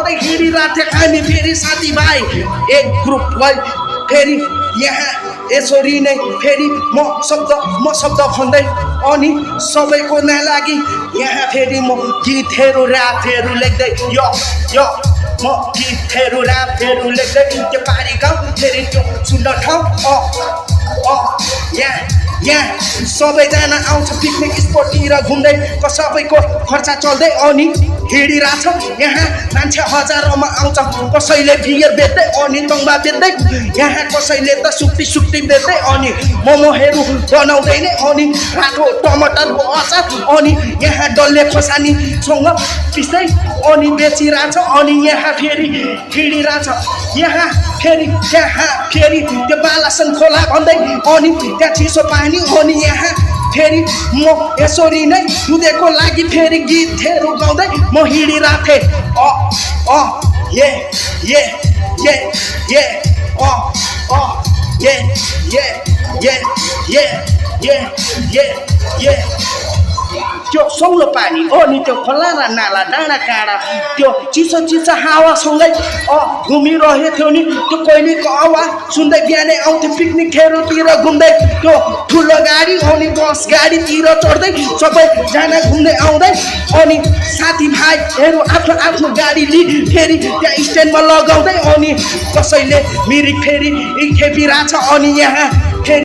गाउँदै हिँडिरहेको थियौँ हामी फेरि साथीभाइ एक ग्रुप भयो फेरि यहाँ यसरी नै फेरि म शब्द भन्दै अनि सबैको नलागि यहाँ फेरि म गीतहरू ऱ्यापहरू लेख्दै यो म गीतहरू ऱ्यापहरू लेख्दै त्यो पारी गाउँ फेरि त्यो सुन्न ठाउँ यहाँ सबैजना आउँछ पिकनिक स्पटतिर घुम्दै सबैको खर्च चल्दै अनि हिँडिरहेछ यहाँ मान्छे हजारौँमा आउँछ कसैले बियर बेच्दै अनि तङ्बा बेच्दै यहाँ कसैले त सुक्टी बेच्दै अनि मोमोहरू बनाउँदै नै अनि रातो टमाटरको अचार अनि यहाँ डल्ले खोर्सानीसँग पिस्दै अनि बेचिरहेछ अनि यहाँ फेरि हिँडिरहेछ यहाँ फेरि त्यो बालासन खोला भन्दै अनि त्यहाँ चिसो पानी अनि यहाँ फेरि म यसरी नै दुधेको लागि फेरि गीतहरू गाउँदै म हिँडिरहेको थिएँ त्यो सौलो पानी अनि त्यो खोला र नाला डाँडा काँडा त्यो चिसो हावासँगै घुमिरहेको थियो नि त्यो कोइलीको आवाज सुन्दै बिहानै आउँथ्यो पिकनिकहरूतिर घुम्दै त्यो ठुलो गाडी अनि बस गाडीतिर चढ्दै सबैजना घुम्दै आउँदै अनि साथीभाइहरू आफ्नो गाडी लिई फेरि त्यहाँ स्ट्यान्डमा लगाउँदै अनि कसैले मिरिक फेरि खेपिरहेछ अनि यहाँ फेरि